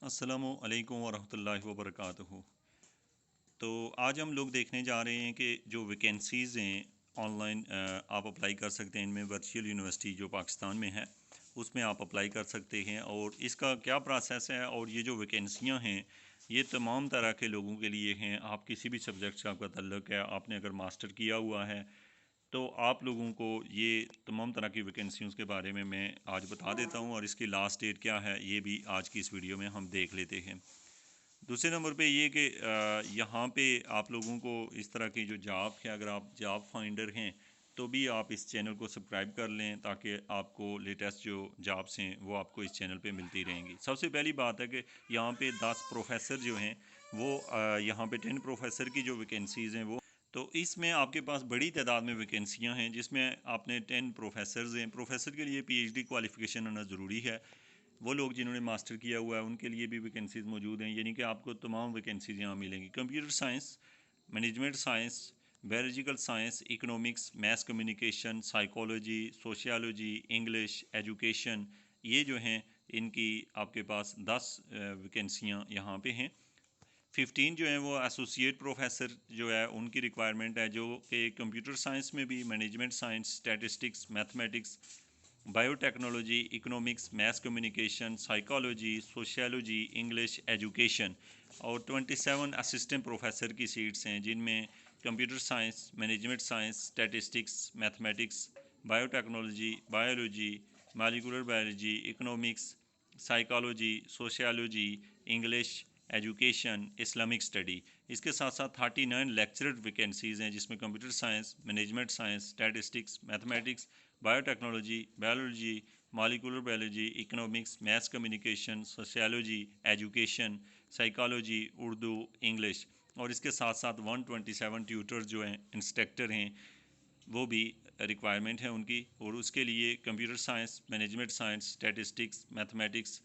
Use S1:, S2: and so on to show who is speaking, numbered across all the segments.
S1: अस्सलामु अलैकुम वरहमतुल्लाहि वबरकातुहू। तो आज हम लोग देखने जा रहे हैं कि जो वैकेंसीज़ हैं ऑनलाइन आप अप्लाई कर सकते हैं। इनमें वर्चुअल यूनिवर्सिटी जो पाकिस्तान में है उसमें आप अप्लाई कर सकते हैं और इसका क्या प्रोसेस है। और ये जो वैकेंसियाँ हैं ये तमाम तरह के लोगों के लिए हैं। आप किसी भी सब्जेक्ट से आपका तल्लुक़ है, आपने अगर मास्टर किया हुआ है तो आप लोगों को ये तमाम तरह की वैकेंसियों के बारे में मैं आज बता देता हूँ और इसकी लास्ट डेट क्या है ये भी आज की इस वीडियो में हम देख लेते हैं। दूसरे नंबर पे ये कि यहाँ पे आप लोगों को इस तरह की जो जॉब है, अगर आप जॉब फाइंडर हैं तो भी आप इस चैनल को सब्सक्राइब कर लें ताकि आपको लेटेस्ट जो जॉब्स हैं वो आपको इस चैनल पे मिलती रहेंगी। सबसे पहली बात है कि यहाँ पे 10 प्रोफेसर जो हैं वो यहाँ पे 10 प्रोफेसर की जो वैकेंसीज़ हैं वो, तो इसमें आपके पास बड़ी तादाद में वैकेंसियाँ हैं जिसमें आपने 10 प्रोफेसर्स हैं। प्रोफेसर के लिए पीएचडी क्वालिफ़िकेशन होना ज़रूरी है। वो लोग जिन्होंने मास्टर किया हुआ है उनके लिए भी वैकेंसीज़ मौजूद हैं, यानी कि आपको तमाम वैकेंसीज़ यहाँ मिलेंगी। Computer science, management science, biological science, economics, math communication, psychology, sociology, English, education, ये जो हैं इनकी आपके पास 10 वैकेंसियाँ यहाँ पे हैं। 15 जो हैं वो एसोसिएट प्रोफेसर जो है उनकी रिक्वायरमेंट है, जो कि कंप्यूटर साइंस में भी, management science, statistics, mathematics, biotechnology, economics, math communication, psychology, sociology, English, education, और 27 असिस्टेंट प्रोफेसर की सीट्स हैं जिनमें computer science, management science, statistics, mathematics, biotechnology, biology, molecular biology, economics, psychology, sociology, English, education, Islamic study. इसके साथ साथ 39 lecturer vacancies हैं जिसमें computer science, management science, statistics, mathematics, biotechnology, biology, molecular biology, economics, maths communication, sociology, education, psychology, Urdu, English, और इसके साथ साथ 127 tutors जो हैं, इंस्ट्रक्टर हैं, वो भी रिक्वायरमेंट है उनकी। और उसके लिए computer science, management science, statistics, mathematics,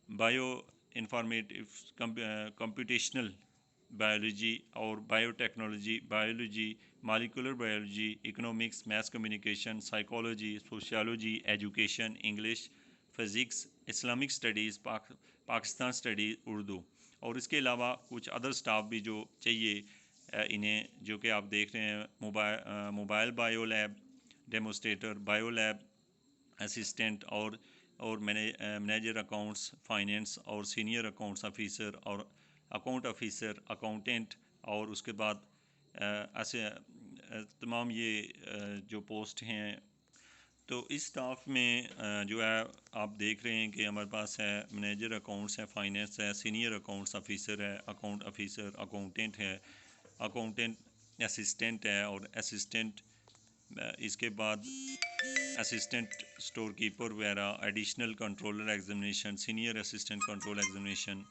S1: bio informative, computational biology और biotechnology, biology, molecular biology, economics, maths communication, psychology, sociology, education, English, physics, Islamic studies, Pakistan studies, Urdu, और इसके अलावा कुछ अदर स्टाफ भी जो चाहिए इन्हें, जो कि आप देख रहे हैं, mobile bio lab demonstrator, bio lab assistant, और मैनेजर अकाउंट्स फाइनेंस, और सीनियर अकाउंट्स ऑफिसर, और अकाउंट ऑफिसर, अकाउंटेंट, और उसके बाद ऐसे तमाम ये जो पोस्ट हैं। तो इस स्टाफ में जो है आप देख रहे हैं कि हमारे पास है मैनेजर अकाउंट्स है, फाइनेंस है, सीनियर अकाउंट्स ऑफिसर है, अकाउंट ऑफिसर, अकाउंटेंट है, अकाउंटेंट असिस्टेंट है, और असिस्टेंट, इसके बाद असिस्टेंट स्टोर कीपर वगैरह, additional controller examination, senior assistant control examination,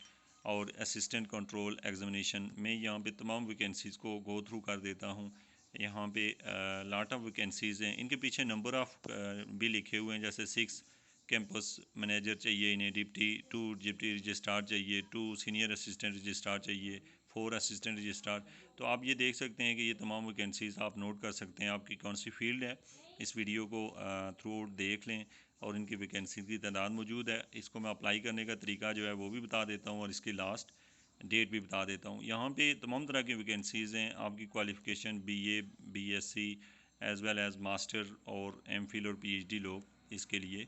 S1: और असिस्टेंट कंट्रोल एग्जामिनेशन में यहाँ पे तमाम वैकेंसीज़ को गो थ्रू कर देता हूँ। यहाँ पे लॉट ऑफ वैकेंसीज़ हैं, इनके पीछे नंबर ऑफ़ भी लिखे हुए हैं, जैसे 6 कैंपस मैनेजर चाहिए इन्हें, टू डिप्टी रजिस्ट्रार चाहिए, 2 सीनियर असिस्टेंट रजिस्ट्रार चाहिए, 4 असिस्टेंट रजिस्ट्रार। तो आप ये देख सकते हैं कि ये तमाम वैकेंसीज़ आप नोट कर सकते हैं, आपकी कौन सी फील्ड है। इस वीडियो को थ्रू आउट देख लें और इनकी वैकेंसी की तादाद मौजूद है। इसको मैं अप्लाई करने का तरीका जो है वो भी बता देता हूँ और इसकी लास्ट डेट भी बता देता हूँ। यहाँ पे तमाम तरह की वैकेंसीज़ हैं। आपकी qualification BA, BSc as well as master और एमफिल और पीएचडी लोग इसके लिए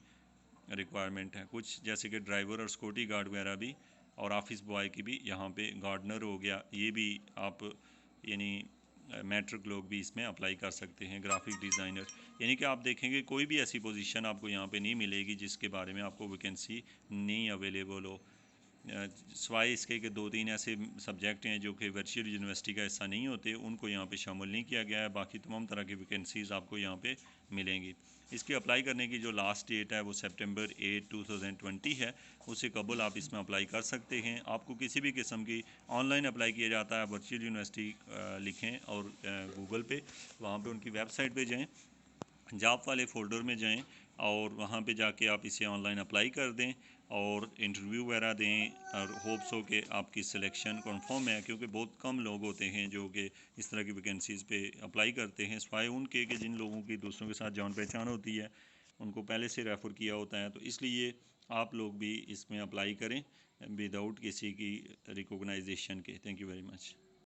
S1: रिक्वायरमेंट है। कुछ जैसे कि ड्राइवर और सिक्योरिटी गार्ड वगैरह भी, और ऑफिस बॉय की भी यहाँ पे, गार्डनर हो गया, ये भी आप यानी मैट्रिक लोग भी इसमें अप्लाई कर सकते हैं। ग्राफिक डिज़ाइनर, यानी कि आप देखेंगे कोई भी ऐसी पोजीशन आपको यहाँ पे नहीं मिलेगी जिसके बारे में आपको वैकेंसी नहीं अवेलेबल हो। सिवाय इसके कि 2-3 ऐसे सब्जेक्ट हैं जो कि वर्चुअल यूनिवर्सिटी का हिस्सा नहीं होते, उनको यहाँ पे शामिल नहीं किया गया है। बाकी तमाम तरह की वैकेंसीज़ आपको यहाँ पे मिलेंगी। इसके अप्लाई करने की जो लास्ट डेट है वो सितंबर 8, 2020 है। उससे कबल आप इसमें अप्लाई कर सकते हैं। आपको किसी भी किस्म की ऑनलाइन अप्लाई किया जाता है, वर्चुअल यूनिवर्सिटी लिखें और गूगल पे, वहाँ पे उनकी वेबसाइट पे जाएँ, जॉब वाले फ़ोल्डर में जाएं और वहाँ पे जाके आप इसे ऑनलाइन अप्लाई कर दें और इंटरव्यू वगैरह दें, और होप्स हो कि आपकी सिलेक्शन कंफर्म है, क्योंकि बहुत कम लोग होते हैं जो कि इस तरह की वैकेंसीज़ पे अप्लाई करते हैं, सिवाय उनके कि जिन लोगों की दूसरों के साथ जान पहचान होती है, उनको पहले से रेफ़र किया होता है। तो इसलिए आप लोग भी इसमें अप्लाई करें विदाउट किसी की रिकॉग्नाइजेशन के। Thank you very much.